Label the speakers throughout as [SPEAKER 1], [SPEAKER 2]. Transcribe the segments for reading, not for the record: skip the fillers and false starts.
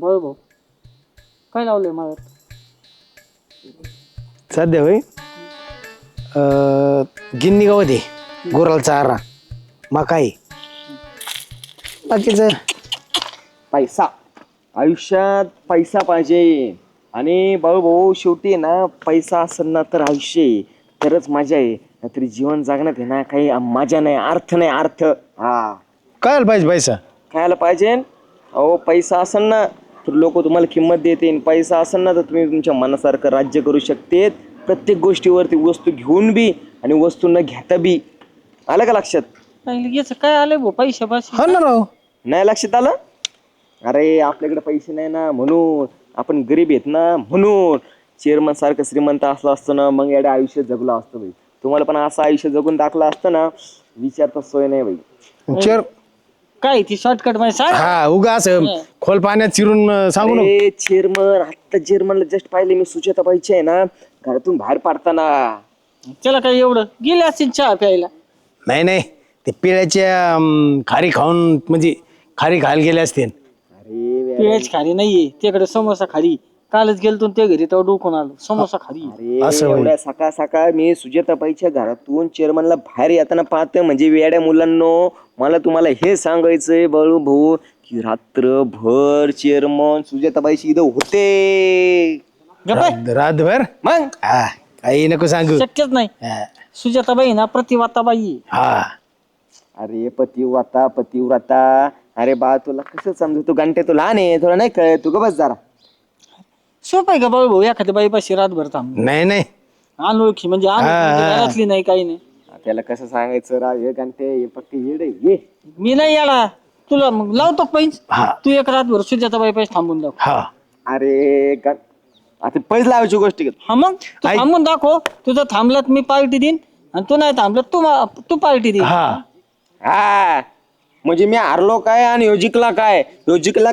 [SPEAKER 1] बरं भाऊ काय लावलंय मला
[SPEAKER 2] सध्या होय गिन्नी गवत आहे गुराला चारा मकाई बाकीचं
[SPEAKER 3] पैसा आयुष्यात पैसा पाहिजे आणि भाऊ शेवटी ना पैसा असेल ना तर आयुष्य आहे तरच मजा आहे नाहीतरी जीवन जगण्यात आहे ना काही मजा नाही अर्थ हा
[SPEAKER 2] कळायला पाहिजे पैसा
[SPEAKER 3] खायला पाहिजे अहो पैसा असेल ना तर लोक तुम्हाला किंमत देतील पैसा असेल ना तर तुम्ही तुमच्या मनासारखं राज्य करू शकते प्रत्येक गोष्टीवरती वस्तू घेऊन बी आणि वस्तू न घेता बी आलं का लक्षात
[SPEAKER 1] याचं काय आलंय भाऊ पैशा पाशी
[SPEAKER 2] हो ना राव
[SPEAKER 3] नाही लक्षात आलं अरे आपल्याकडे पैसे नाही ना म्हणून आपण गरीब आहेत ना म्हणून चेअरमन सारखं श्रीमंत असलं असतं ना मग एवढं आयुष्य जगलं असतं भाई तुम्हाला पण असं आयुष्य जगून टाकलं असतं ना विचारता सोय नाही भाई
[SPEAKER 2] चेर
[SPEAKER 1] काय ती शॉर्टकट मध्ये सांग
[SPEAKER 2] हा उगा असं खोल पाण्यात चिरून सांगू नको
[SPEAKER 3] चेअरमनला जस्ट पाहिले मी सुचेताबाईची आहे ना घरातून बाहेर पाडताना
[SPEAKER 1] त्याला काय एवढं गेले असतील चहा प्यायला
[SPEAKER 2] नाही नाही ते पिळ्याच्या खारी खाऊन म्हणजे खारी खायला गेले असते
[SPEAKER 1] पिळ्याची खारी नाहीये त्याकडे समोसा खारी कालच गेलतो ते घरी तेव्हा डोकून आलो समोसा खारी
[SPEAKER 3] अरे
[SPEAKER 2] असं होय.
[SPEAKER 3] एवढ्या सकाळ सकाळ मी सुजाताबाईच्या घरातून चेअरमनला बाहेर येताना पाहतोय म्हणजे वेड्या मुलांनो मला तुम्हाला हे सांगायचंय बाळू भाऊ की रात्रभर चेअरमन सुजाताबाईशी इथं होते
[SPEAKER 2] रातभर
[SPEAKER 3] मग
[SPEAKER 2] हा काही नको सांगू
[SPEAKER 1] शक्यच नाही
[SPEAKER 2] हा.
[SPEAKER 1] सुजाताबाई ना प्रतिवाताबाई
[SPEAKER 2] हा
[SPEAKER 3] अरे पतिव्रता अरे बा तुला कसं समजू तू घंटे तू लहान आहे तुला नाही कळत तू ग बस जरा
[SPEAKER 1] सोपं आहे का बाबू भाऊ एखाद्या बाई पाशी रातभर थांब
[SPEAKER 2] नाही नाही
[SPEAKER 1] अनोळखी म्हणजे घरातली नाही काही नाही
[SPEAKER 3] त्याला कसं सांगायचं राव हे घंटे हे फक्त येड आहे, ये
[SPEAKER 1] मी नाही याला तुला मग लावतो पैस
[SPEAKER 2] हा.
[SPEAKER 1] तू एक रातभर सुजाताबाई पैसे थांबून दाखव
[SPEAKER 2] हा
[SPEAKER 3] अरे आता पैसे लावायची गोष्ट घेत
[SPEAKER 1] हा मग तू थांबून दाखव तुझं थांबलात मी पार्टी देईन आणि तू नाही थांबलं तू पार्टी दे
[SPEAKER 2] हा
[SPEAKER 3] हा म्हणजे मी हारलो काय आणि योजिकला काय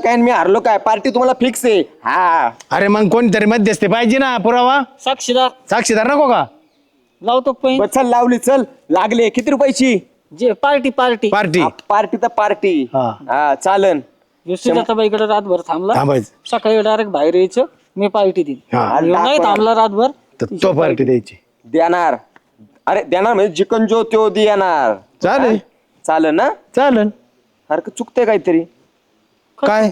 [SPEAKER 3] आणि मी हारलो काय पार्टी तुम्हाला फिक्स आहे हा
[SPEAKER 2] अरे मग कोणतरी मध्यस्थी पाहिजे ना पुरावा
[SPEAKER 1] साक्षीदार
[SPEAKER 2] साक्षीदार नको का
[SPEAKER 1] लावतो पैस
[SPEAKER 3] बस चल लावली चल लागले किती रुपयाची
[SPEAKER 1] जे पार्टी
[SPEAKER 2] पार्टी
[SPEAKER 3] पार्टी तर पार्टी
[SPEAKER 2] हा.
[SPEAKER 3] हा चालन
[SPEAKER 1] सुजाताबाईकडे रातभर थांबला
[SPEAKER 2] थांबायचं
[SPEAKER 1] सकाळी डायरेक्ट बाहेर यायचं मी पार्टी देईन
[SPEAKER 2] हा.
[SPEAKER 1] आणि नाही थांबला रातभर
[SPEAKER 2] तर तो पार्टी द्यायची
[SPEAKER 3] देणार अरे देणार म्हणजे जिकन जो त्यो देणार
[SPEAKER 2] चालेल
[SPEAKER 3] चालन ना
[SPEAKER 2] चालेल
[SPEAKER 3] सारखं चुकतंय काहीतरी
[SPEAKER 2] काय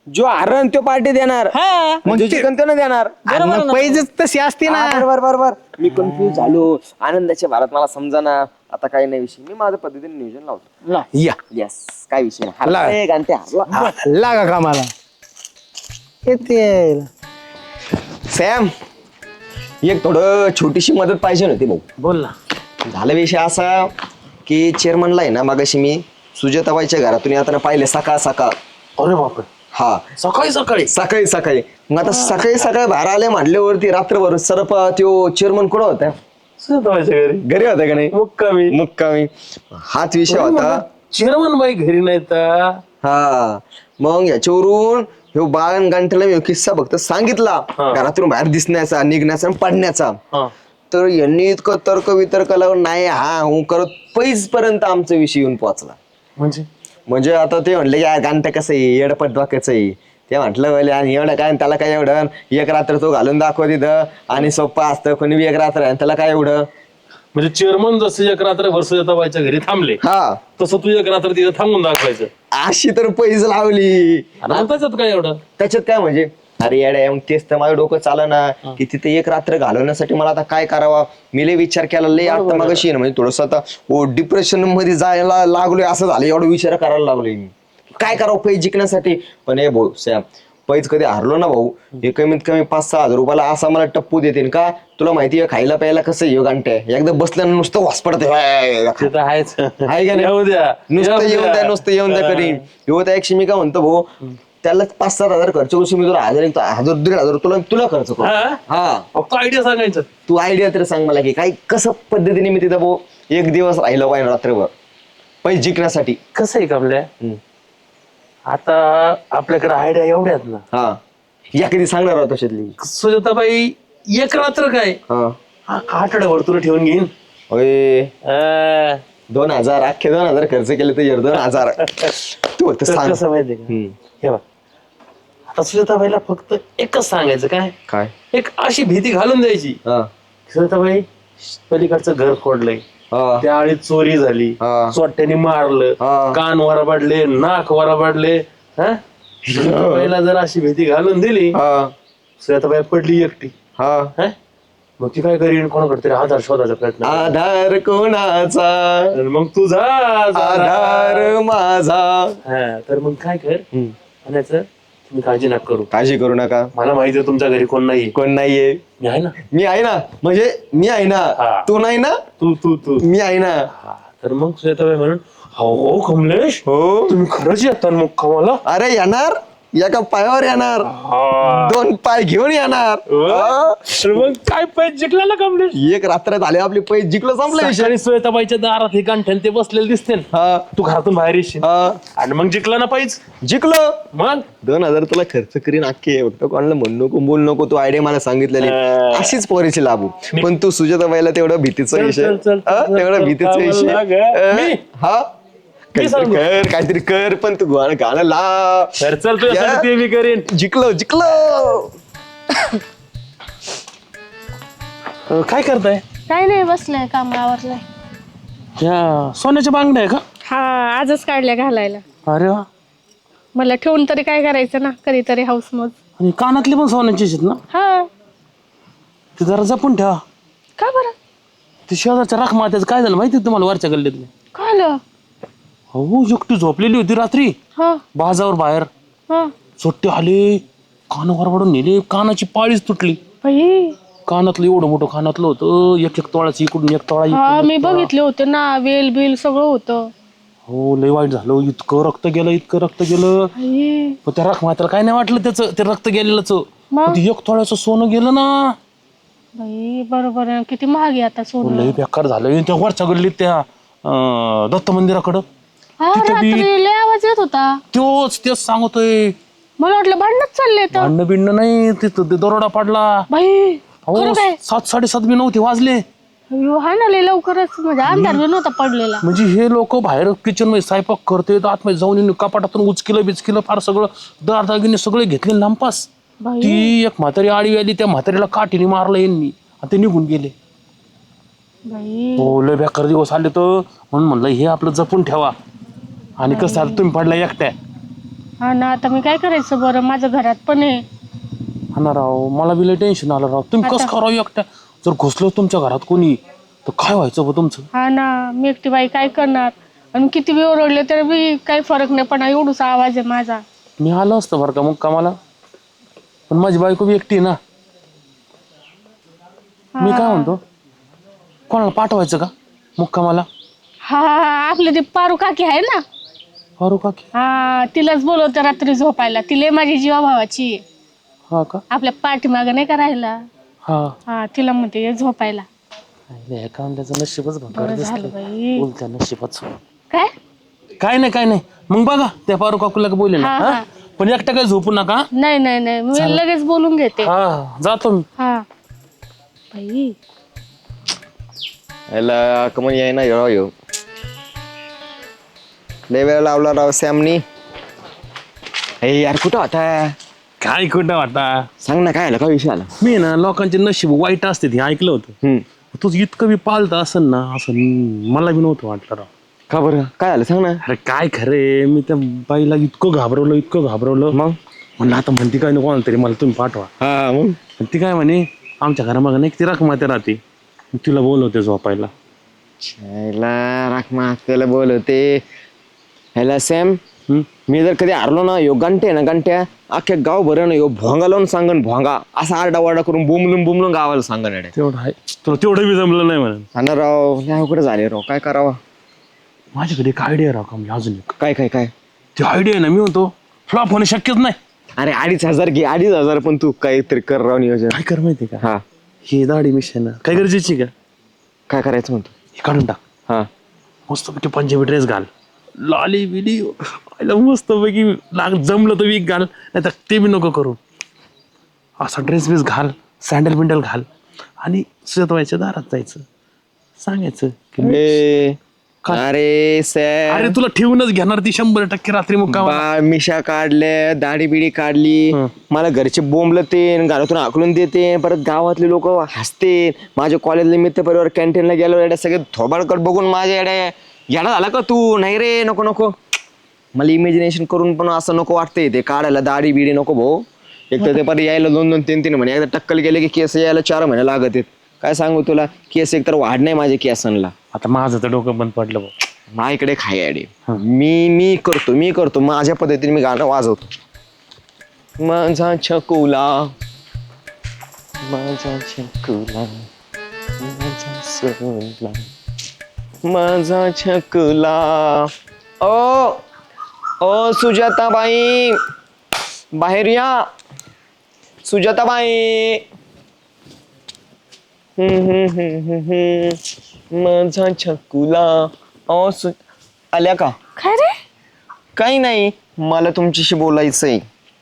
[SPEAKER 3] जो हरण तो पार्टी देणार
[SPEAKER 1] हा
[SPEAKER 2] मग
[SPEAKER 3] जो
[SPEAKER 2] ते-
[SPEAKER 3] जिकन तो नाही देणार
[SPEAKER 2] मग पैसेच तशी असते ना
[SPEAKER 3] हा, बरोबर मी कन्फ्युज झालो आनंदाच्या भारत मला समजाना आता काही नाही विषय मी माझ्या पद्धतीने नियोजन लावतो
[SPEAKER 1] ला.
[SPEAKER 2] या
[SPEAKER 3] येस काय विषय नाही.
[SPEAKER 2] ला.
[SPEAKER 3] हरला एक आणि ते हरला.
[SPEAKER 2] हा, लागा कामाला येते
[SPEAKER 3] सॅम एक थोडं छोटीशी मदत पाहिजे होती भाऊ
[SPEAKER 1] बोल ना
[SPEAKER 3] झाला विषय असा की चेअरमनला आहे ना मागाशी मी सुजाताबाईच्या घरातून येताना पाहिले सकाळ
[SPEAKER 2] अरे बापरे
[SPEAKER 3] हा सकाळी मग आता सकाळी बाहेर आले म्हटल्यावरती रात्रभर सरप त्यो चेअरमन कुठं होता घरी होता का नाही मुक्कामी हाच विषय होता
[SPEAKER 2] चेअरमन बाई घरी नाही तर
[SPEAKER 3] हा मग याच्यावरून ह्यो बाळन गांठ्याला मी किस्सा फक्त सांगितला घरातून बाहेर दिसण्याचा निघण्याचा आणि पडण्याचा तर यांनी इतकं तर्क वितर्क लावून नाही हा हूं करत पैस पर्यंत आमचा विषय येऊन पोहोचला म्हणजे आता ते म्हणले की गांठ्या कसं आहे येडपट डोक्याचं आहे ते म्हटलं बोले आणि एवढं काय आणि त्याला काय एवढं एक रात्र तो घालून दाखव तिथं आणि सोपं असतं कोणी बी एक रात्र आणि त्याला काय एवढं
[SPEAKER 4] म्हणजे चेअरमन जसं एक रात्र वर्षाताबाईच्या घरी थांबले
[SPEAKER 3] हा
[SPEAKER 4] तसं तू एक रात्र तिथं थांबून दाखवायचं
[SPEAKER 3] अशी तर पैस लावली
[SPEAKER 4] आणि मग त्याच्यात काय एवढं
[SPEAKER 3] त्याच्यात काय म्हणजे अरे येड्या मग तेच तर माझं डोकं चालं ना की तिथे एक रात्र घालवण्यासाठी मला आता काय करावा मी लय विचार केला लय आता मग म्हणजे थोडस आता डिप्रेशन मध्ये जायला लागलोय असं झालं एवढं विचार करायला लागलोय मी काय करावं पैसे जिंकण्यासाठी पण हे भाऊ सॅम पैज कधी हारलो ना भाऊ हे कमीत कमी 5-6 हजार रुपयाला असा मला टप्पू देतील का तुला माहिती आहे खायला प्यायला कसं येऊ गांठ्या एकदा बसल्यानं नुसतं वासपडते
[SPEAKER 4] ते तर आहेच
[SPEAKER 3] आहे का नाही
[SPEAKER 4] येऊ द्या
[SPEAKER 3] नुसतं येऊन द्या करीन येऊ त्या एकशे मी काय म्हणतो भाऊ त्याला 5-7 हजार खर्च करू मी तुला 1,000-1,500 तुला खर्च करू हा
[SPEAKER 4] फक्त आयडिया सांगायचं
[SPEAKER 3] तू आयडिया तर सांग मला की काय कसं पद्धतीने मी तिथं भाऊ एक दिवस राहिलो पाहिजे रात्रभर पैसे जिंकण्यासाठी
[SPEAKER 4] कसं आहे कमल्या आता आपल्याकडे आयडिया एवढ्यात ना
[SPEAKER 3] हा या कधी सांगणार होता तशातली
[SPEAKER 4] सुजाताबाई एक रात्र काय
[SPEAKER 3] हा
[SPEAKER 4] आठवड्याभर तुला ठेवून घेईन
[SPEAKER 3] होय 2,000 अख्खे 2,000 खर्च केले तर 2,000 तू फक्त सांग
[SPEAKER 4] कसं माहितीये का हे बघ आता सुजाताबाईला फक्त एकच सांगायचं काय
[SPEAKER 3] काय
[SPEAKER 4] एक अशी भीती घालून द्यायची
[SPEAKER 3] हा
[SPEAKER 4] सुजाताबाई पलीकडचं घर फोडलंय
[SPEAKER 3] हा
[SPEAKER 4] त्या आळीत चोरी झाली
[SPEAKER 3] हा.
[SPEAKER 4] चोट्याने मारलं
[SPEAKER 3] हा.
[SPEAKER 4] कान वरबाडले नाक वरबाडले हा सुजाताबाईला जर अशी भीती घालून दिली
[SPEAKER 3] हा
[SPEAKER 4] सुजाताबाई पडली एकटी
[SPEAKER 3] हा
[SPEAKER 4] हा मग ती काय करीन कोणाकडे तरी आधार शोधायचा प्रयत्न करेल.
[SPEAKER 3] आधार कोणाचा
[SPEAKER 4] आणि मग तुझा
[SPEAKER 3] आधार माझा.
[SPEAKER 4] हा तर मग काय कर म्हणायचं तुम्ही काळजी नका करू
[SPEAKER 3] काळजी करू नका,
[SPEAKER 4] मला माहिती आहे तुमच्या घरी कोण नाही
[SPEAKER 3] कोण नाहीये.
[SPEAKER 4] मी आहे ना
[SPEAKER 3] मी आहे ना, म्हणजे मी आहे ना,
[SPEAKER 4] हा.
[SPEAKER 3] तू नाही ना,
[SPEAKER 4] तू तू तू
[SPEAKER 3] मी आहे ना.
[SPEAKER 4] हा तर मग सुजाताबाई म्हणून हो कमलेश
[SPEAKER 3] हो
[SPEAKER 4] तुम्ही खरंच येतात मग कमाला
[SPEAKER 3] अरे येणार, एका पायावर येणार, 2 पाय घेऊन येणार. हा.
[SPEAKER 4] तर मग काय पैसे जिंकला ना कमलेश
[SPEAKER 3] एक रात्र झाले आपले पैसे जिंकलं, संपलं विषय.
[SPEAKER 4] आणि सुजाताबाईच्या दारात हे गांठ्यान ते बसलेले दिसते
[SPEAKER 3] हा
[SPEAKER 4] तू घरातून बाहेर येशील
[SPEAKER 3] हा
[SPEAKER 4] आणि मग जिंकला ना पाहिजे
[SPEAKER 3] जिंकलो.
[SPEAKER 4] मग
[SPEAKER 3] 2000 तुला खर्च करीन अख्खे, फक्त कोणाला म्हणू नको बोल नको, तू आयडिया मला सांगितलेली अशीच पोरीची लाभू. पण तू सुजाताबाईला तेवढं भीतीचा विषय, तेवढा भीतीचा विषय. हा काहीतरी कर, पण तू गाणं लाव.
[SPEAKER 4] तर चल तू ते मी करेन
[SPEAKER 3] जिंकलो जिंकलो.
[SPEAKER 4] काय करताय
[SPEAKER 5] काय नाही, बसलाय, काम आवरलंय.
[SPEAKER 4] त्या सोन्याच्या बांगड्या आहे का
[SPEAKER 5] हा आजच काढल्या घालायला.
[SPEAKER 4] अरे वा
[SPEAKER 5] मला ठेवून तरी काय करायचं ना, कधीतरी हाऊस मौज.
[SPEAKER 4] आणि कानातले पण सोन्याचे आहेत ना
[SPEAKER 5] हा
[SPEAKER 4] ते जरा जपून ठेवा.
[SPEAKER 5] का बरं?
[SPEAKER 4] ते शेजारच्या राख मात्याचं काय झालं माहिती तुम्हाला वरच्या गल्लीतले
[SPEAKER 5] कळलं?
[SPEAKER 4] हो एकटी झोपलेली होती रात्री
[SPEAKER 5] हा
[SPEAKER 4] बाजावर बाहेर
[SPEAKER 5] हा
[SPEAKER 4] चोट्टे आले कानावर वाढून नेले कानाची पाळीच तुटली
[SPEAKER 5] बाई.
[SPEAKER 4] कानातलं एवढं मोठं कानातलं होतं 1-1 तोळाचं इकडून 1 तोळा
[SPEAKER 5] हा
[SPEAKER 4] इकडून
[SPEAKER 5] मी
[SPEAKER 4] 1 तोळा.
[SPEAKER 5] बघितले होते ना, वेल बिल सगळं होतं.
[SPEAKER 4] हो लय वाईट झालं इतकं रक्त गेलं
[SPEAKER 5] बाई.
[SPEAKER 4] पण त्या राख मात्याला काय नाही वाटलं त्याचं ते रक्त गेलेलंच
[SPEAKER 5] मग?
[SPEAKER 4] 1 तोळ्याचं सोनं गेलं ना
[SPEAKER 5] बाई बरोबर आहे, किती महाग आहे आता
[SPEAKER 4] हो,
[SPEAKER 5] सोनं.
[SPEAKER 4] लय बेकार झालं त्या वरच्या गल्लीत त्या दत्त मंदिराकडं
[SPEAKER 5] हा
[SPEAKER 4] तिथं बी-
[SPEAKER 5] रात्री लय आवाज येत होता.
[SPEAKER 4] तेच सांगतोय
[SPEAKER 5] मला वाटलं भांडणच चालले तर.
[SPEAKER 4] भांडणं बिंड नाही तिथं ते दरोडा पडला
[SPEAKER 5] बाई
[SPEAKER 4] हो
[SPEAKER 5] खरं काय?
[SPEAKER 4] 7-7:30 बी नव्हते वाजले
[SPEAKER 5] अय्यो, हा ना, लय लवकरच, म्हणजे अंधार बी नव्हता पडलेला.
[SPEAKER 4] म्हणजे हे लोक बाहेर किचन मध्ये स्वयंपाक करते आतमध्ये जाऊन येऊन कपाटातून उचकिलं बिचकिलं फार सगळं दागिने सगळे घेतले लांपास.
[SPEAKER 5] बाई.
[SPEAKER 4] ती एक म्हातारी आडी आली त्या म्हातारीला काठीने मारलं यांनी आणि ते निघून गेले.
[SPEAKER 5] बाई
[SPEAKER 4] हो लय बेकार दिवस आले तर म्हणून म्हणलं हे आपलं जपून ठेवा. आणि कसं आता तुम्ही पडला एकट्या
[SPEAKER 5] हा ना, आता मी काय करायचं बरं, माझं घरात पण आहे.
[SPEAKER 4] हा ना राव मला बी लय टेन्शन आलं राव तुम्ही कसं करावं एकट्या जर घुसलो तुमच्या घरात कोणी तर काय व्हायचं बा तुमचं.
[SPEAKER 5] हा ना, मी एकटी बाई काय करणार, आणि किती बी ओरडले तर बी काही फरक नाही, पण एवढूसा आवाज आहे माझा.
[SPEAKER 4] मी आलो असतं बरं का मग कामाला पण माझी बायको बी एकटी आहे ना. मी काय म्हणतो कोणाला पाठवायचं का मुक्कामाला.
[SPEAKER 5] हा आपली ती पारू काकी आहे ना,
[SPEAKER 4] फारू काकी
[SPEAKER 5] हा तिलाच बोलवते रात्री झोपायला. तिला माझी जीवा भावाची आहे.
[SPEAKER 4] हा का
[SPEAKER 5] आपल्या पाठीमागं नाही का राहिला,
[SPEAKER 4] हा
[SPEAKER 5] हा तिला म्हणते ये झोपायला.
[SPEAKER 4] हे काम त्याचं नशीबच भंगार
[SPEAKER 5] बरं झालं
[SPEAKER 4] दिसतंय.
[SPEAKER 5] बाई.
[SPEAKER 4] उलट्या नशिबाच
[SPEAKER 5] काय?
[SPEAKER 4] काय नाही मग बघा त्या फारू काकूला का बोले ना
[SPEAKER 5] हा,
[SPEAKER 4] हा?
[SPEAKER 5] हा.
[SPEAKER 4] पण एकटा काय झोपू नका.
[SPEAKER 5] नाही नाही नाही, मी लगेच बोलून घेते.
[SPEAKER 4] हा जातो मी.
[SPEAKER 5] हा बाई
[SPEAKER 3] याला कमन याय ना येऊ लय वेळा लावला राव सॅमनी. हे यार कुठं होता,
[SPEAKER 4] काय खोटं वाटा
[SPEAKER 3] सांग ना काय आलं, काय विषय आला.
[SPEAKER 4] मी ना लोकांचे नशीब वाईट असते हे ऐकलं होतं. तुझ इतकं बी पालतं असन ना असं मला बी नव्हतं वाटलं राव.
[SPEAKER 3] का बरं काय आलं सांग ना.
[SPEAKER 4] अरे काय खरे मी त्या बाईला इतकं घाबरवलं मग म्हणलं आता म्हणते काय नको तरी मला तुम्ही पाठवा.
[SPEAKER 3] हा मग
[SPEAKER 4] आणि ती काय म्हणे आमच्या घरामागं नाही ती रखमाते राहते तिला बोलवते झोपायला.
[SPEAKER 3] राखमा त्याला बोलवते. ह्याला सॅम मी जर कधी हारलो ना, यो घंटे ना घंट्या अख्ख्या गाव भर ना यो भोंगा लावून सांगन भोंगा असा आरडावारडा करून बुमलून गावाला सांगन येड्या.
[SPEAKER 4] तेवढं आहे तुला तेवढं बी जमलं नाही म्हणून.
[SPEAKER 3] हा ना राव, नाही अवघड झाले राव, काय करावा.
[SPEAKER 4] माझ्याकडे एक आयडिया राव का अजून एक
[SPEAKER 3] काय काय काय
[SPEAKER 4] ती आयडिया आहे ना मी म्हणतो फ्लॉप होणे शक्यच नाही.
[SPEAKER 3] अरे 2,500 घे 2,500, पण तू काहीतरी कर राव नियोजन.
[SPEAKER 4] काय कर माहिती का
[SPEAKER 3] हा
[SPEAKER 4] हे दाढी मिशन काय गरजेची का
[SPEAKER 3] काय करायचं म्हणतो.
[SPEAKER 4] हे काढून टाक
[SPEAKER 3] हा
[SPEAKER 4] मस्त पैकी पंजाबी ड्रेस घाल लाली बिली मस्त पैकी जमलं तर वीक घाल नाही तर ते बी नको करू. असा ड्रेस बीस घाल सँडल बिंडल घाल आणि सुजाताबाईच्या दारात जायचं सांगायचं की
[SPEAKER 3] ए अरे सर
[SPEAKER 4] अरे तुला ठेवूनच घेणार ती 100% रात्री मग
[SPEAKER 3] बाळ मिशा काढले, दाढी बिडी काढली, मला घरचे बोंबलते, घरातून हाकलून देते, परत गावातले लोक हसते, माझ्या कॉलेजला मित्र परिवार कॅन्टीनला गेलो एड्या सगळे थोबाडकट बघून माझ्या येडा झाला का तू? नाही रे, नको नको. मला इमॅजिनेशन करून पण असं नको वाटतंय ते काढायला, दाढी बिडी नको भाऊ. एक तर ते परत यायला 2-2, 3-3 महिने, एकदा टक्कल गेले की केस यायला 4 महिने लागत आहेत. काय सांगू तुला, केस एकतर वाढ नाही माझ्या केसांना.
[SPEAKER 4] आता माझं तर डोकं बंद पडलं बघ.
[SPEAKER 3] माझ्याकडे खाय अडे मी करतो माझ्या पद्धतीने मी गाणं वाजवतो. माझा छकुला, माझा छकुला, माझा सोला, माझा छकुला. ओ सुजाताबाई, बाहेर या. सुजाताबाई, माझा छकुला. आल्या का?
[SPEAKER 5] काय रे?
[SPEAKER 3] काही नाही, मला तुमच्याशी बोलायचंय.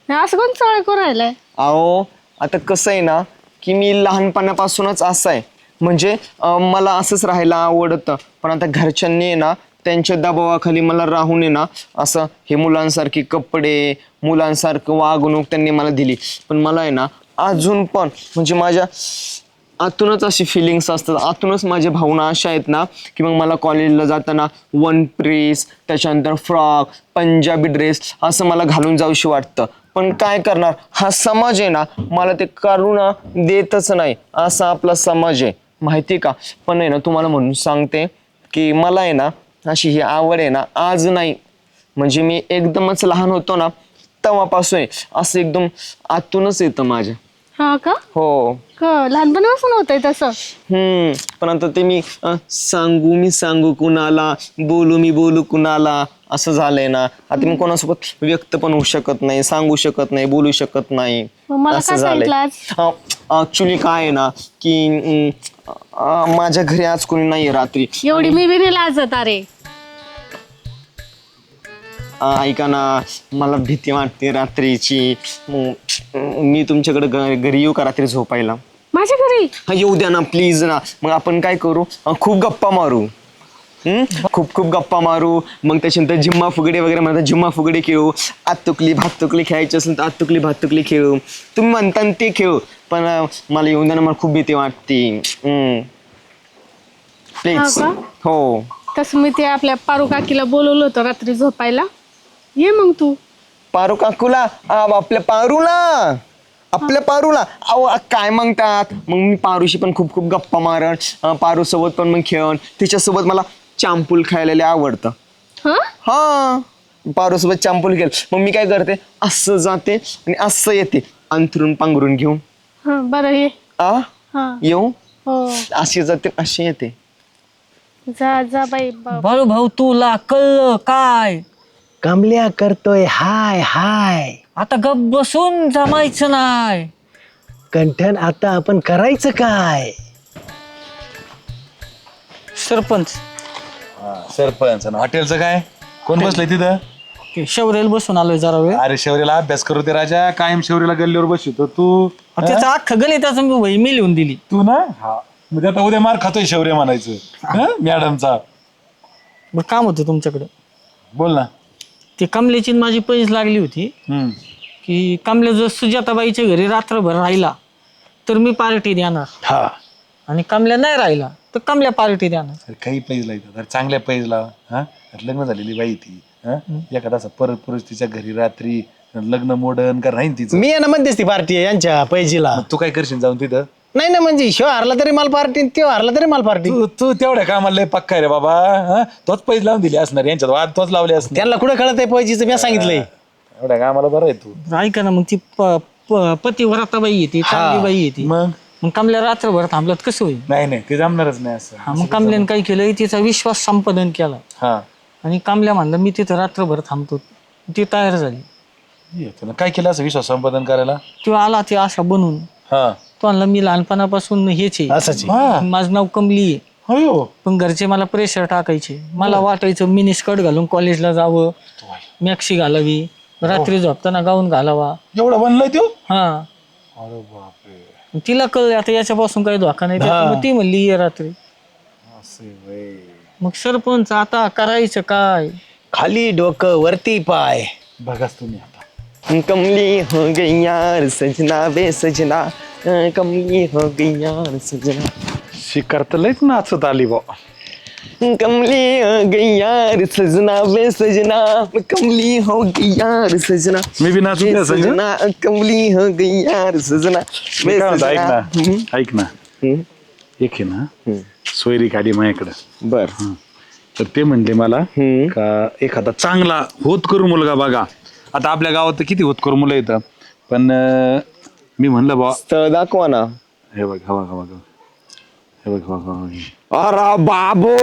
[SPEAKER 5] असं कोण चवळ करून राहिलंय?
[SPEAKER 3] अहो आता कसं आहे ना, की मी लहानपणापासूनच असं आहे, म्हणजे मला असंच राहायला आवडतं, पण आता घरच्यांनी आहे ना त्यांच्या दबावाखाली मला राहून आहे ना असं हे मुलांसारखे कपडे, मुलांसारखं वागणूक त्यांनी मला दिली. पण मला आहे ना अजून पण म्हणजे माझ्या आतूनच अशी फिलिंग्स असतात, आतूनच माझ्या भावना अशा आहेत ना की मग मला कॉलेजला जाताना वन पीस, त्याच्यानंतर फ्रॉक, पंजाबी ड्रेस असं मला घालून जाऊशी वाटतं. पण काय करणार, हा समाज आहे ना मला ते करू ना देतच नाही, असा आपला समाज आहे माहिती का. पण आहे ना तुम्हाला म्हणून सांगते की मला आहे ना अशी ही आवड आहे ना आज नाही, म्हणजे मी एकदमच लहान होतो ना तेव्हापासून आहे, असं एकदम आतूनच येतं माझ्या.
[SPEAKER 5] हा का?
[SPEAKER 3] हो.
[SPEAKER 5] लहानपणापासून होतंय तसं?
[SPEAKER 3] पण आता ते मी सांगू कुणाला, मी बोलू कुणाला, असं झालंय ना. आता मी कोणासोबत व्यक्त पण होऊ शकत नाही, सांगू शकत नाही, बोलू शकत नाही,
[SPEAKER 5] मग मला
[SPEAKER 3] असं
[SPEAKER 5] काय
[SPEAKER 3] झालंय.
[SPEAKER 5] सांगितलं आज?
[SPEAKER 3] ऍक्च्युली काय आहे ना की माझ्या घरी आज कोणी नाहीये रात्री.
[SPEAKER 5] एवढी मी बी नाही लाजत. अरे
[SPEAKER 3] ऐका ना, मला भीती वाटते रात्रीची. मी तुमच्याकडे घरी येऊ का रात्री झोपायला?
[SPEAKER 5] माझ्या घरी?
[SPEAKER 3] हा येऊ द्या ना प्लीज ना. मग आपण काय करू, खूप गप्पा मारू. खूप गप्पा मारू. मग त्याच्यानंतर जिम्मा फुगडे वगैरे म्हणतात, जिम्मा फुगडे खेळू. आतुकली भातुकली खेळायची असेल तर आतुकली भातुकली खेळू. तुम्ही म्हणता ते खेळू, पण मला येऊन द्या ना, मला खूप भीती वाटते. प्लीज.
[SPEAKER 5] हा
[SPEAKER 3] हो.
[SPEAKER 5] तसं मी ते आपल्या पारू काकीला बोलवलं होतं रात्री झोपायला. ये मग तू.
[SPEAKER 3] पारू काकूला? आपल्या पारूला अहो काय म्हणतात. मग मी पारूशी पण खूप गप्पा मारण, पारू सोबत पण मग खेळण, तिच्यासोबत मला चांपूल खायला लय आवडतं. हा पारू सोबत चांपूल खेळ. मग मी काय करते, असं जाते आणि असं येते अंथरून पांघरून घेऊन.
[SPEAKER 5] बरं ये.
[SPEAKER 3] येऊ?
[SPEAKER 5] हो.
[SPEAKER 3] अशी जाते अशी येते.
[SPEAKER 5] जा बाई.
[SPEAKER 1] बाळू भाऊ तुला कळलं काय?
[SPEAKER 2] कमल्या करतोय हाय हाय.
[SPEAKER 1] आता गप बसून जमायचं नाही.
[SPEAKER 2] कंठन आता आपण करायचं काय?
[SPEAKER 1] सरपंच
[SPEAKER 6] सरपंच आणि हॉटेलचं काय? कोण बसलंय तिथं?
[SPEAKER 1] शौर्याला बसून आलोय जरा वेळ.
[SPEAKER 6] अरे शौर्याला अभ्यास करू दे राजा, कायम शौर्याला गल्लीवर बसतो तू.
[SPEAKER 1] त्याचं अख्खं गणिताचं मी वही मी लिहून दिली.
[SPEAKER 6] तू ना हा म्हणजे आता उद्या मार खातोय शौर्य म्हणायचं मॅडमचा.
[SPEAKER 1] बरं काम होतं तुमच्याकडं.
[SPEAKER 6] बोल ना.
[SPEAKER 1] ती कमल्याची माझी पैस लागली होती की कमल्या जर सुजाताबाईच्या घरी रात्रभर राहिला तर मी पार्टी देणार.
[SPEAKER 2] हा.
[SPEAKER 1] आणि कमल्या नाही राहिला तर कमल्या पार्टी देणार.
[SPEAKER 6] अरे काही पैज लावतात, अरे चांगल्या पैज लाव. हा लग्न झालेली बाई ती, एखादा असा परत पुरुष तिच्या घरी रात्री लग्न मोडन का राहीन तिचं.
[SPEAKER 2] मी यांना म्हणतेस ती पार्टी आहे यांच्या पैजीला.
[SPEAKER 6] तू काय करशील जाऊन तिथं?
[SPEAKER 2] नाही ना, म्हणजे शिव हारला तरी मला पार्टी, त्यो हारला तरी मला पार्टी.
[SPEAKER 6] तू तेवढ्या कामाला लय पक्का आहे रे बाबा. तोच पैज लावून दिली असणार, यांच्यात वाद तोच लावले असणार.
[SPEAKER 2] त्यांना कुठं कळत आहे पैजीचं, मी सांगितलंय.
[SPEAKER 6] एवढ्या कामाला बरं आहे तू.
[SPEAKER 1] ऐका ना, मग ती पतिव्रताबाई येते, चांगली बाई येते. मग कमल्या रात्रभर थांबल्यात कसं होईल?
[SPEAKER 6] नाही ते जमणारच नाही असं.
[SPEAKER 1] मग कमल्याने काय केलं, तिचा विश्वास संपादन केला.
[SPEAKER 6] हा
[SPEAKER 1] आणि कमल्या म्हणलं मी तिथं रात्रभर थांबतो. ती तयार झाली.
[SPEAKER 6] काय केलं असं विश्वास संपादन करायला?
[SPEAKER 1] तो आला ते असा बनून. तो म्हणला मी लहानपणापासून हेच आहे, माझं नाव कमली आहे. पण घरचे मला प्रेशर टाकायचे. मला वाटायचं मिनी स्कर्ट घालून कॉलेजला जावं, मॅक्सी घालावी, रात्री झोपताना गाऊन घालावा.
[SPEAKER 6] एवढं बनलंय तो?
[SPEAKER 1] हा.
[SPEAKER 6] अरे बापरे.
[SPEAKER 1] तिला कळलं आता याच्यापासून काही धोका नाही, त्याच्यामुळे ती म्हणली ये रात्री.
[SPEAKER 6] असे
[SPEAKER 1] मग सरपंच आता करायचं काय?
[SPEAKER 2] खाली डोकं वरती पाय.
[SPEAKER 6] बघाच तुम्ही आता.
[SPEAKER 3] कमली हो गई यार सजना बे सजना, कमली हो गई यार सजना,
[SPEAKER 6] शिकार तर लयच नाचत आली बा.
[SPEAKER 3] कमली हो गई यार सजना बे सजना, कमली हो गई यार सजना,
[SPEAKER 6] मी बी नाचू द्या संजय.
[SPEAKER 3] सजना, कमली हो गई यार सजना
[SPEAKER 6] मी
[SPEAKER 3] बे
[SPEAKER 6] काय म्हणतो, ऐक
[SPEAKER 3] सजना.
[SPEAKER 6] ना ऐक ना, एक आहे ना सोयरी काढी माझ्याकडं.
[SPEAKER 3] बर
[SPEAKER 6] तर ते म्हणले मला का एखादा चांगला होतकरू मुलगा बघा. आता आपल्या गावात तर किती होतकरू मुलं येतं, पण मी म्हणलं बा
[SPEAKER 3] स्थळ दाखवा ना.
[SPEAKER 6] हे बघ हवा हवा हे बघ हवा.
[SPEAKER 3] अरे बाबो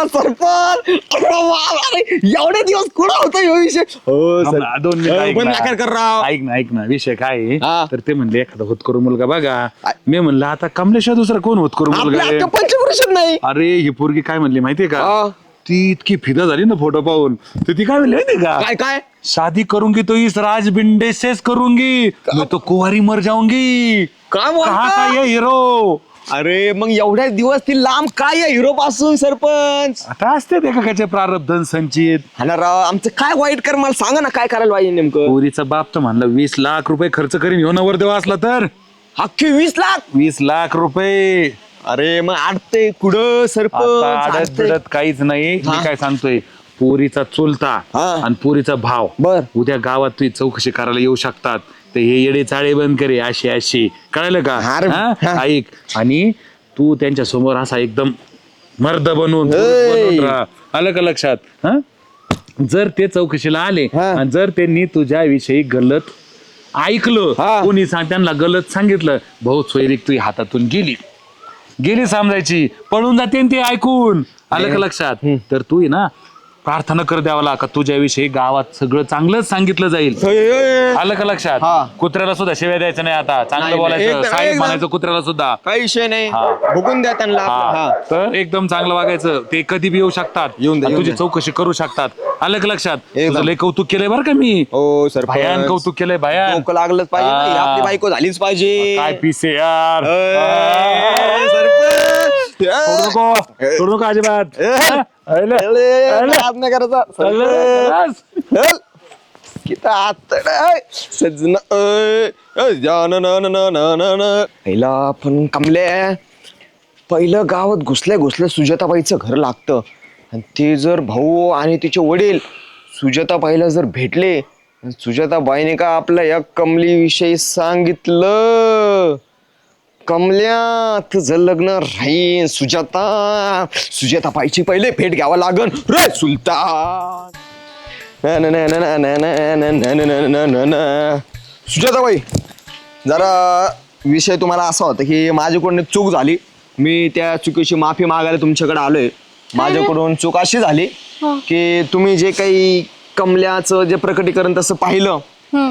[SPEAKER 3] सरपंच, अरे बाबा, एवढे दिवस कुठं होता ह्यो विषय? हो सर.
[SPEAKER 6] 2 मिनिटं ऐक
[SPEAKER 3] पण
[SPEAKER 6] ना.
[SPEAKER 3] नाकार कर राव.
[SPEAKER 6] ऐक ना विषय काय आहे?
[SPEAKER 3] हा.
[SPEAKER 6] तर ते म्हणले एखादा होतकरू मुलगा बघा. मी म्हणलं आता कमलेशिवाय दुसरा कोण होतकरू मुलगा
[SPEAKER 3] आपल्या
[SPEAKER 6] आहे?
[SPEAKER 3] अख्ख्या पंचवर्षात नाही.
[SPEAKER 6] अरे ही पोरगी काय म्हणली माहितीये का?
[SPEAKER 3] हा.
[SPEAKER 6] ती इतकी फिदा झाली ना फोटो पाहून, तर ती काय म्हणली माहितीये का?
[SPEAKER 3] काय काय
[SPEAKER 6] शादी करूंगी तो इस राज बिंडे से करूंगी, मैं तो कुंवारी मर जाऊंगी.
[SPEAKER 3] काय
[SPEAKER 6] कहा का
[SPEAKER 3] बोलता?
[SPEAKER 6] ये हिरो?
[SPEAKER 3] अरे मग एवढ्या दिवस ती लांब काय आहे हिरो पासून सरपंच?
[SPEAKER 6] आता असते एकाचे प्रारब्धन संचित.
[SPEAKER 3] हा ना राव, आमचं काय वाईट कर मला सांगा ना, काय करायला पाहिजे नेमकं?
[SPEAKER 6] पोरीचा बाप तर म्हणला 20 लाख रुपये खर्च करीन ह्यो नवरदेव असला तर.
[SPEAKER 3] अख्खे 20 लाख?
[SPEAKER 6] 20 लाख रुपये.
[SPEAKER 3] अरे मग अडते कुठं
[SPEAKER 6] आता
[SPEAKER 3] सरपंच?
[SPEAKER 6] आडत
[SPEAKER 3] अडतंय.
[SPEAKER 6] बिडत काहीच नाही. मी काय सांगतोय, पोरीचा चुलता
[SPEAKER 3] हा.
[SPEAKER 6] आणि पोरीचा भाव
[SPEAKER 3] बर.
[SPEAKER 6] उद्या गावात तुझी चौकशी करायला येऊ शकतात. तर हे येडे चाळे बंद करे अशी अशी, कळलं का?
[SPEAKER 3] अरे,
[SPEAKER 6] हा?
[SPEAKER 3] हा.
[SPEAKER 6] ऐक, आणि तू त्यांच्या समोर असा एकदम मर्द बनून राहा. आलं का लक्षात? हा, जर ते चौकशीला आले
[SPEAKER 3] हा.
[SPEAKER 6] आणि जर त्यांनी तुझ्याविषयी गलत ऐकलं,
[SPEAKER 3] हा.
[SPEAKER 6] कोणी त्यांना गलत सांगितलं, भाऊ सोयरीक तुझी हातातून गेली समजायची, पळून जाते न ते ऐकून. आलं का लक्षात? तर तू आहे ना प्रार्थना कर द्यावाला का तुझ्याविषयी गावात सगळं चांगलंच सांगितलं जाईल. आलं का लक्षात?
[SPEAKER 3] हा.
[SPEAKER 6] कुत्र्याला सुद्धा शिव्या द्यायचं नाही आता, चांगलं
[SPEAKER 3] नाही,
[SPEAKER 6] बोलायचं,
[SPEAKER 3] एकदम-
[SPEAKER 6] साहेब
[SPEAKER 3] एकदम.
[SPEAKER 6] म्हणायचं कुत्र्याला सुद्धा.
[SPEAKER 3] काही विषय नाही,
[SPEAKER 6] हा.
[SPEAKER 3] भुगून द्या त्यांना.
[SPEAKER 6] हा.
[SPEAKER 3] हा.
[SPEAKER 6] तर एकदम चांगलं वागायचं. ते कधी बी येऊ शकतात,
[SPEAKER 3] येऊन दे,
[SPEAKER 6] आणि
[SPEAKER 3] येऊन
[SPEAKER 6] तुझी
[SPEAKER 3] दे.
[SPEAKER 6] चौकशी करू शकतात. आलं का लक्षात?
[SPEAKER 3] एकदम.
[SPEAKER 6] तुझं लय कौतुक केलंय बरं का मी.
[SPEAKER 3] हो सरपंच.
[SPEAKER 6] भयान कौतुक केलंय, भयान.
[SPEAKER 3] डोकं लागलंच पाहिजे ना, ही आपली बायको झालीच पाहिजे.
[SPEAKER 6] काय पीस आहे यार.
[SPEAKER 3] सरपंच.
[SPEAKER 6] सोडू नको अजिबात.
[SPEAKER 3] हात नाही करायचा. सरपंच. चल. किती आतड आहे. सजना पहिला पण कमले, पहिलं गावात घुसल्या सुजाताबाईचं घर लागतं, आणि ते जर भाऊ आणि तिचे वडील सुजाताबाईला जर भेटले, सुजाताबाईने का आपल्या या कमलीविषयी सांगितलं, कमल्या तुझं लग्न राहीन सुजाताबाईची पहिले भेट घ्यावा लागन रे सुलतान. सुजाताबाई, जरा विषय तुम्हाला असा होता की माझ्याकडून चूक झाली, मी त्या चुकीची माफी मागायला तुमच्याकडे आलोय. माझ्याकडून चूक अशी झाली की तुम्ही जे काही कमल्याचं जे प्रकटीकरण तसं पाहिलं,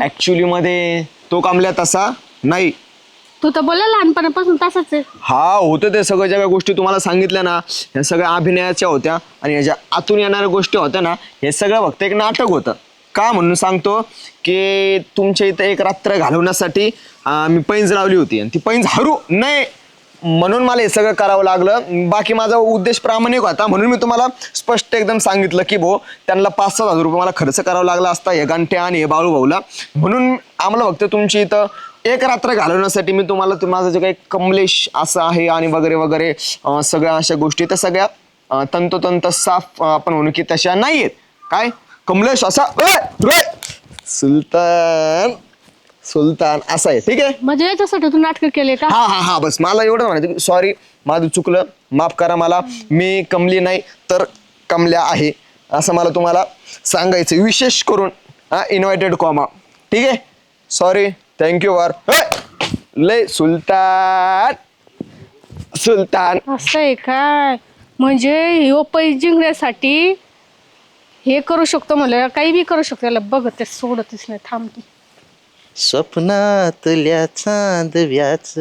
[SPEAKER 3] ऍक्च्युली मध्ये तो कमल्या तसा नाही.
[SPEAKER 5] तू तर बोला लहानपणापासून तसंच आहे.
[SPEAKER 3] हा, होतं ते सगळ्या ज्या गोष्टी तुम्हाला सांगितल्या ना, ह्या सगळ्या अभिनयाच्या होत्या, आणि ह्याच्या आतून येणाऱ्या गोष्टी होत्या ना, हे सगळं फक्त एक नाटक होतं. का म्हणून सांगतो की तुमच्या इथं एक रात्र घालवण्यासाठी मी पैंज लावली होती, आणि ती पैंज हरू नये म्हणून मला हे सगळं करावं लागलं. बाकी माझा उद्देश प्रामाणिक होता, म्हणून मी तुम्हाला स्पष्ट एकदम सांगितलं की भाऊ त्यांना 5-7 हजार रुपये मला खर्च करावा लागला असता, हे गांठ्या आणि हे बाळू भाऊला, म्हणून आम्हाला फक्त तुमची इथं एक रात्र घालवण्यासाठी मी तुम्हाला माझं जे काही कमलेश असं आहे आणि वगैरे वगैरे सगळ्या अशा गोष्टी त्या सगळ्या तंतोतंत साफ आपण म्हणू की तशा नाही आहेत. काय कमलेश असा सुलतान असा आहे, ठीक आहे?
[SPEAKER 5] म्हणजे याच्यासाठी तू नाटक केले का?
[SPEAKER 3] हा हा हा, बस मला एवढं म्हणायचं. सॉरी, माझं चुकलं, माफ करा मला. मी कमली नाही तर कमल्या आहे असं मला तुम्हाला सांगायचं, विशेष करून इन्व्हायटेड कॉमा, ठीक आहे? सॉरी, थँक्यू वर लय सुलतान.
[SPEAKER 5] असं आहे काय? म्हणजे ह्यो पैसे जिंकण्यासाठी हे करू शकतो म्हणलं, काही बी करू शकतो. याला बघत ते सोडतच नाही, थांबतो.
[SPEAKER 7] स्वप्नातल्या चांदव्याच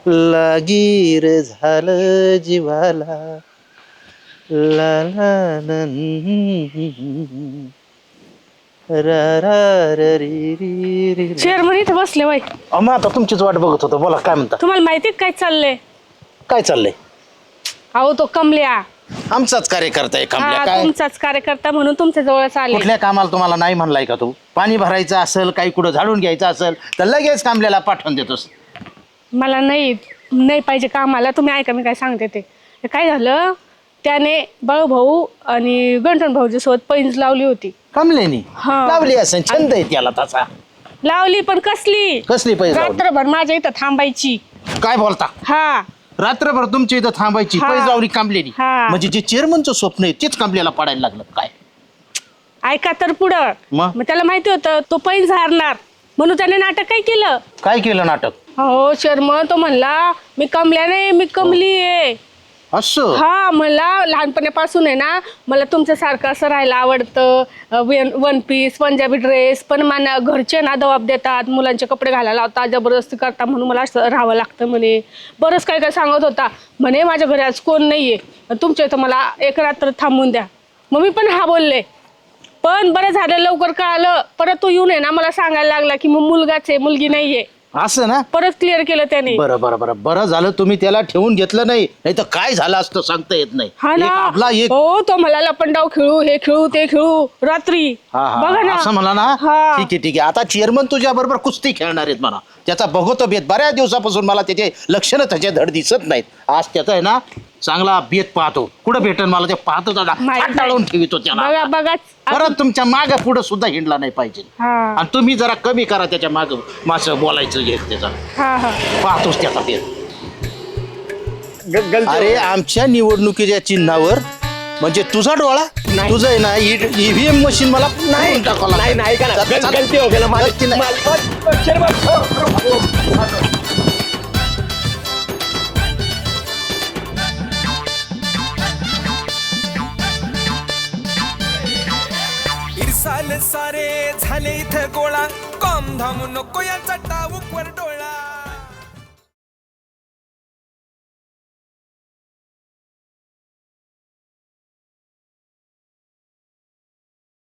[SPEAKER 7] लागीर झालं जीवाला, ला ला रा रा रा री री री.
[SPEAKER 5] चेअरमन इथं बसले वय.
[SPEAKER 2] मग आता तुमचीच वाट बघत होतो, बोला काय म्हणता?
[SPEAKER 5] तुम्हाला माहिती काय चाललंय?
[SPEAKER 2] काय चाललंय?
[SPEAKER 5] अहो तो कमल्या
[SPEAKER 2] आमचाच कार्यकर्ता आहे कमल्या
[SPEAKER 5] हा
[SPEAKER 2] काय
[SPEAKER 5] तुमचाच कार्यकर्ता म्हणून तुमच्या जवळच आले.
[SPEAKER 2] कुठल्या कामाला तुम्हाला नाही म्हणलाय का तू पाणी भरायचं असेल काही कुठं झाडून घ्यायचं असेल तर लगेच कामल्याला पाठवून देतोस.
[SPEAKER 5] मला नाही पाहिजे कामाला. तुम्ही ऐका मी काय सांगते ते काय झालं, त्याने भाऊ आणि गंठन भाऊजी सोबत पैंज लावली होती.
[SPEAKER 2] कमलेनी
[SPEAKER 5] हा.
[SPEAKER 2] लावली असेल छंद आहे त्याला तसा.
[SPEAKER 5] लावली पण कसली
[SPEAKER 2] कसली पैज लावली?
[SPEAKER 5] रात्रभर माझ्या इथं थांबायची.
[SPEAKER 2] काय बोलता
[SPEAKER 5] हा
[SPEAKER 2] रात्रभर तुमच्या इथं थांबायची
[SPEAKER 5] हा.
[SPEAKER 2] पैज लावली कामलेनी
[SPEAKER 5] हा.
[SPEAKER 2] म्हणजे जे चेअरमनचं स्वप्न आहे तेच कामल्याला पडायला लागलं काय.
[SPEAKER 5] ऐका तर पुढं
[SPEAKER 2] मग
[SPEAKER 5] त्याला माहिती होतं तो पैंज हारणार म्हणून त्याने नाटक काय केलं.
[SPEAKER 2] काय केलं नाटक.
[SPEAKER 5] हो शर्मा तो म्हणला मी कमल्या नाही मी कमली आहे.
[SPEAKER 2] असं
[SPEAKER 5] हा मला लहानपणापासून आहे ना मला तुमच्यासारखं असं राहायला आवडतं. वन पीस पंजाबी ड्रेस पण मला घरचे ना दबाब देतात मुलांचे कपडे घालायला लावतात जबरदस्ती करता म्हणून मला असं राहावं लागतं म्हणे. बरंच काय काय सांगत होता म्हणे माझ्या घरी आज कोण नाहीये तुमच्या इथं मला एक रात्र थांबून द्या. मग मी पण हा बोलले पण बरं झालं लवकर कळालं. परत तो येऊन आहे ना मला सांगायला लागला की मग मुलगाच आहे मुलगी नाहीये.
[SPEAKER 2] असं ना
[SPEAKER 5] परत क्लिअर केलं त्याने.
[SPEAKER 2] बरं झालं तुम्ही त्याला ठेवून घेतलं नाही तर काय झालं असतं सांगता येत नाही.
[SPEAKER 5] हा
[SPEAKER 2] एक
[SPEAKER 5] ना
[SPEAKER 2] आपला एक
[SPEAKER 5] हो तो मला लपंडाव खेळू हे खेळू ते खेळू रात्री. बघा ना
[SPEAKER 2] असं म्हणा ना
[SPEAKER 5] हा.
[SPEAKER 2] ठीक आहे आता चेअरमन तुझ्या बरोबर कुस्ती खेळणार आहेत म्हणा. त्याचा बघतो बेत बऱ्याच दिवसापासून मला त्याचे लक्षणं त्याचे धड दिसत नाहीत. आज त्याचा आहे ना चांगला बेत पाहतो कुठं भेटन मला ते पाहतो
[SPEAKER 5] माहित
[SPEAKER 2] टाळून ठेवतो त्याला.
[SPEAKER 5] बघा
[SPEAKER 2] परत तुमच्या मागे पुढे सुद्धा हिंडला नाही पाहिजे.
[SPEAKER 5] हा
[SPEAKER 2] आणि तुम्ही जरा कमी करा त्याच्या माग माझं बोलायचं हे त्याचा
[SPEAKER 5] हा हा
[SPEAKER 2] पाहतोच त्याचा बेत. अरे आमच्या निवडणुकीच्या चिन्हावर म्हणजे तुझा डोळा तुझं आहे ना ईव्हीएम मशीन मला नाही गलती हो गेला
[SPEAKER 8] इरसाल सारे झाले इथं गोळा कॉम धाम नको याचा टाऊक वर डोळा.